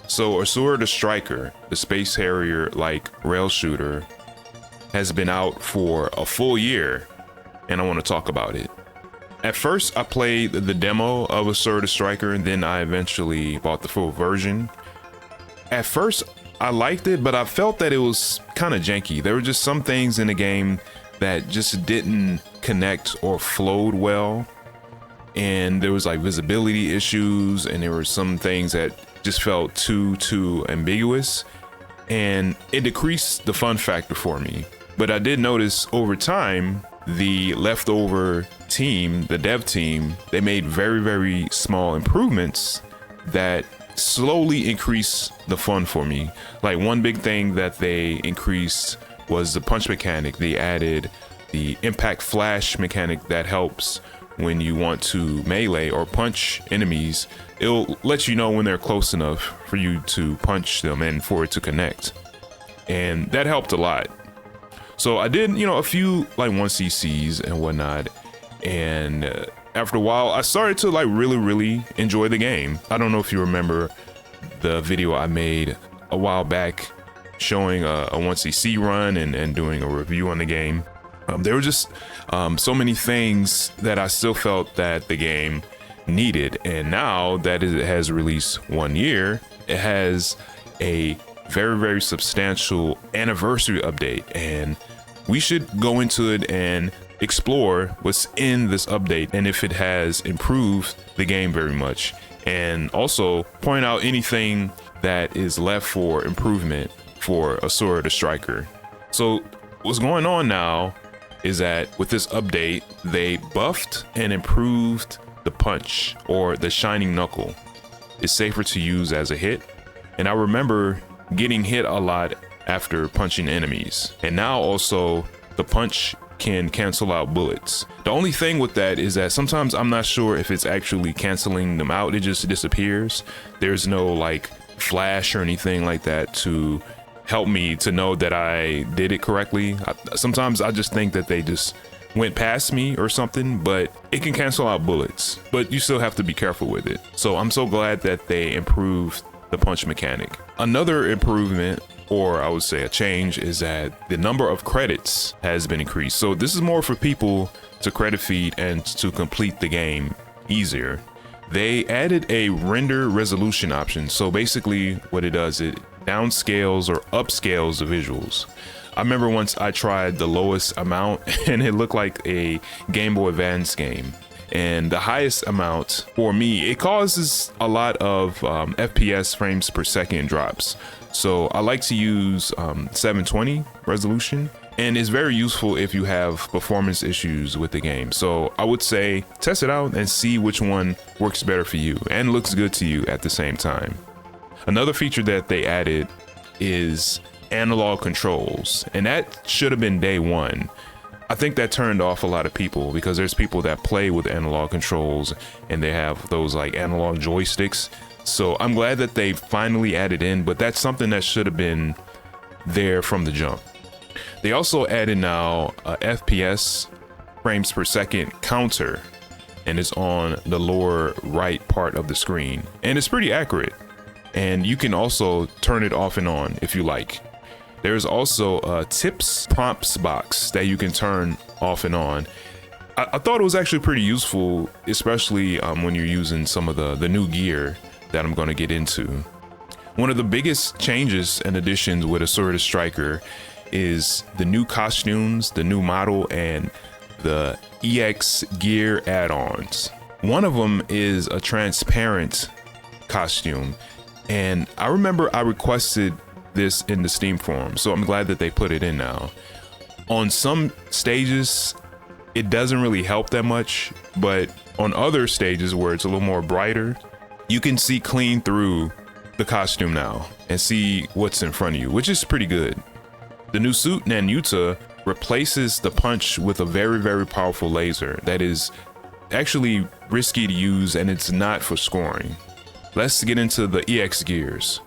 So Asura the Striker, the Space Harrier-like rail shooter, has been out for a full year, and I want to talk about it. At first, I played the demo of Asura the Striker, and then I eventually bought the full version. At first, I liked it, but I felt that it was kind of janky. There were just some things in the game that just didn't connect or flowed well. And there was like visibility issues, and there were some things that just felt too ambiguous, and it decreased the fun factor for me. But I did notice over time, the leftover team, the dev team, they made very small improvements that slowly increased the fun for me. Like one big thing that they increased was the punch mechanic. They added the impact flash mechanic that helps when you want to melee or punch enemies. It'll let you know when they're close enough for you to punch them and for it to connect. And that helped a lot. So I did, a few like 1cc's and whatnot. And after a while, I started to like really enjoy the game. I don't know if you remember the video I made a while back showing a 1cc run and doing a review on the game. There were just so many things that I still felt that the game needed. And now that it has released 1 year, it has a very substantial anniversary update. And we should go into it and explore what's in this update and if it has improved the game very much. And also point out anything that is left for improvement for Asura the Striker. So what's going on now is that with this update, they buffed and improved the punch, or the shining knuckle. It's safer to use as a hit. And I remember getting hit a lot after punching enemies. And now also the punch can cancel out bullets. The only thing with that is that sometimes I'm not sure if it's actually canceling them out. It just disappears. There's no like flash or anything like that to help me to know that I did it correctly. Sometimes I just think that they just went past me or something, but it can cancel out bullets, but you still have to be careful with it. So I'm so glad that they improved the punch mechanic. Another improvement, or I would say a change, is that the number of credits has been increased. So this is more for people to credit feed and to complete the game easier. They added a render resolution option. So basically what it does, it downscales or upscales the visuals. I remember once I tried the lowest amount and it looked like a Game Boy Advance game. And the highest amount for me, it causes a lot of FPS frames per second drops. So I like to use 720 resolution, and it's very useful if you have performance issues with the game. So I would say test it out and see which one works better for you and looks good to you at the same time. Another feature that they added is analog controls, and that should have been day one. I think that turned off a lot of people because there's people that play with analog controls and they have those like analog joysticks. So I'm glad that they finally added in, but that's something that should have been there from the jump. They also added now a FPS frames per second counter, and it's on the lower right part of the screen, and it's pretty accurate. And you can also turn it off and on if you like. There's also a tips prompts box that you can turn off and on. I thought it was actually pretty useful, especially when you're using some of the new gear that I'm going to get into. One of the biggest changes and additions with Asura the Striker is the new costumes, the new model, and the EX gear add-ons. One of them is a transparent costume, and I remember I requested this in the Steam forum, so I'm glad that they put it in now. On some stages, it doesn't really help that much, but on other stages where it's a little more brighter, you can see clean through the costume now and see what's in front of you, which is pretty good. The new suit Nanuta replaces the punch with a very powerful laser that is actually risky to use, and it's not for scoring. Let's get into the EX gears.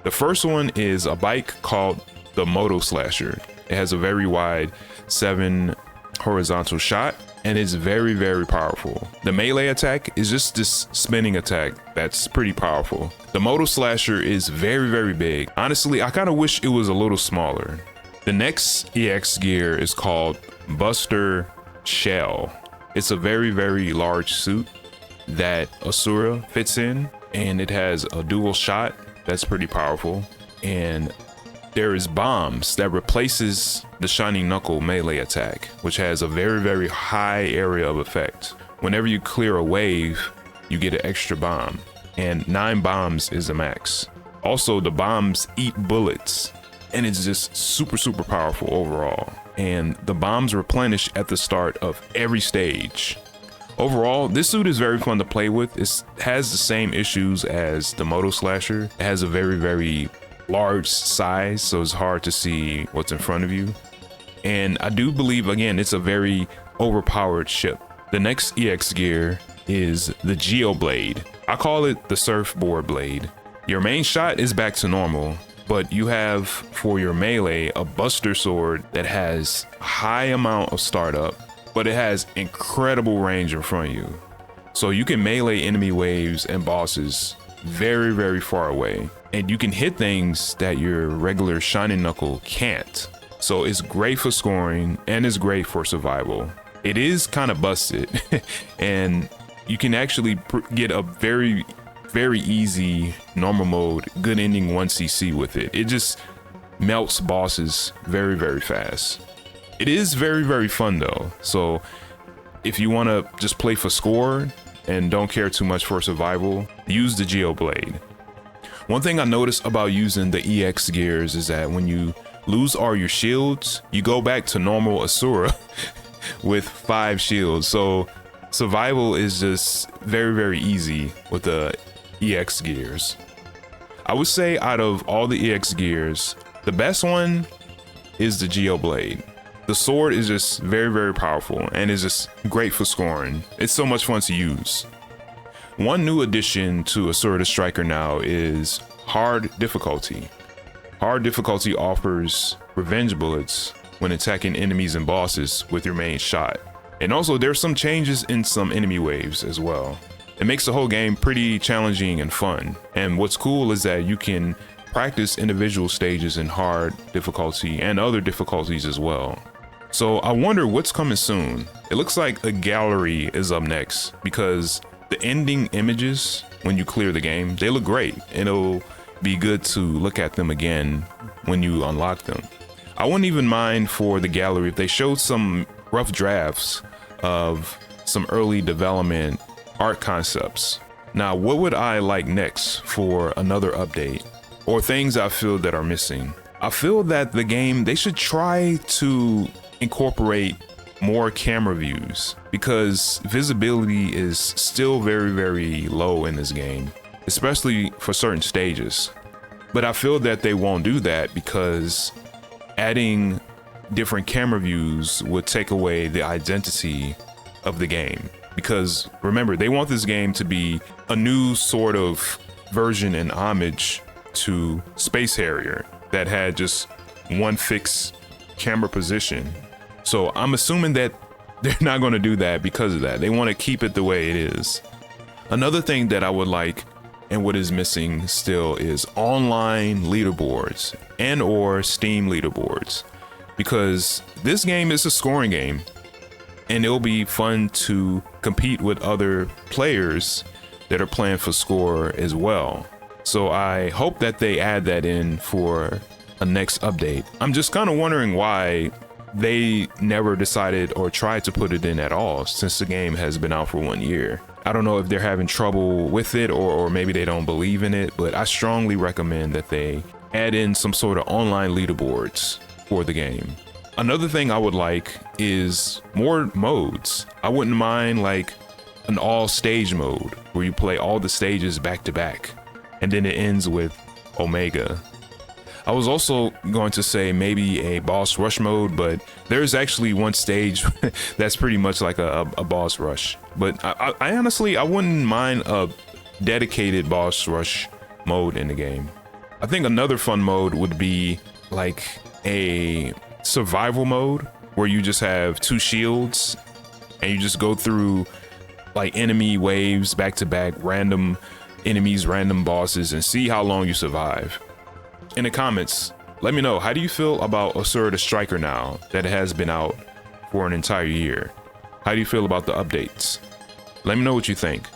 The first one is a bike called the Moto Slasher. It has a very wide 7 horizontal shot. and it's very, very powerful. The melee attack is just this spinning attack that's pretty powerful. The Moto Slasher is very, very big. Honestly, I kind of wish it was a little smaller. The next EX gear is called Buster Shell. It's a very, very large suit that Asura fits in, and it has a dual shot that's pretty powerful. And there is bombs that replaces the Shining Knuckle melee attack, which has a very, very high area of effect. Whenever you clear a wave, you get an extra bomb, and 9 bombs is the max. Also, the bombs eat bullets, and it's just super, super powerful overall. And the bombs replenish at the start of every stage. Overall, this suit is very fun to play with. It has the same issues as the Moto Slasher. It has a very, very large size, so it's hard to see what's in front of you. And I do believe, again, it's a very overpowered ship. The next EX gear is the Geoblade. I call it the surfboard blade. Your main shot is back to normal, but you have for your melee a Buster Sword that has a high amount of startup, but it has incredible range in front of you. So you can melee enemy waves and bosses very, very far away, and you can hit things that your regular Shining Knuckle can't. So it's great for scoring, and it's great for survival. It is kind of busted, and you can actually get a very, very easy normal mode good ending 1cc with it. It just melts bosses very, very fast. It is very, very fun though. So if you want to just play for score and don't care too much for survival, use the Geoblade. One thing I noticed about using the EX gears is that when you lose all your shields, you go back to normal Asura with 5 shields. So survival is just very, very easy with the EX gears. I would say out of all the EX gears, the best one is the Geoblade. The sword is just very, very powerful and is just great for scoring. It's so much fun to use. One new addition to Asura the Striker now is hard difficulty. Hard difficulty offers revenge bullets when attacking enemies and bosses with your main shot. And also there's some changes in some enemy waves as well. It makes the whole game pretty challenging and fun. And what's cool is that you can practice individual stages in hard difficulty and other difficulties as well. So I wonder what's coming soon. It looks like a gallery is up next because the ending images when you clear the game, they look great, and it'll be good to look at them again when you unlock them. I wouldn't even mind for the gallery if they showed some rough drafts of some early development art concepts. Now, what would I like next for another update, or things I feel that are missing? I feel that the game, they should try to incorporate more camera views because visibility is still very, very low in this game, especially for certain stages. But I feel that they won't do that because adding different camera views would take away the identity of the game. Because remember, they want this game to be a new sort of version and homage to Space Harrier that had just one fixed camera position. So I'm assuming that they're not going to do that because of that. They want to keep it the way it is. Another thing that I would like and what is missing still is online leaderboards and or Steam leaderboards, because this game is a scoring game and it'll be fun to compete with other players that are playing for score as well. So I hope that they add that in for a next update. I'm just kind of wondering why they never decided or tried to put it in at all since the game has been out for 1 year. I don't know if they're having trouble with it or maybe they don't believe in it, but I strongly recommend that they add in some sort of online leaderboards for the game. Another thing I would like is more modes. I wouldn't mind like an all stage mode where you play all the stages back to back and then it ends with Omega. I was also going to say maybe a boss rush mode, but there's actually one stage that's pretty much like a boss rush. But I honestly, I wouldn't mind a dedicated boss rush mode in the game. I think another fun mode would be like a survival mode where you just have 2 shields and you just go through like enemy waves back to back, random enemies, random bosses, and see how long you survive. In the comments, let me know, how do you feel about Asura the Striker now that it has been out for an entire year? How do you feel about the updates? Let me know what you think.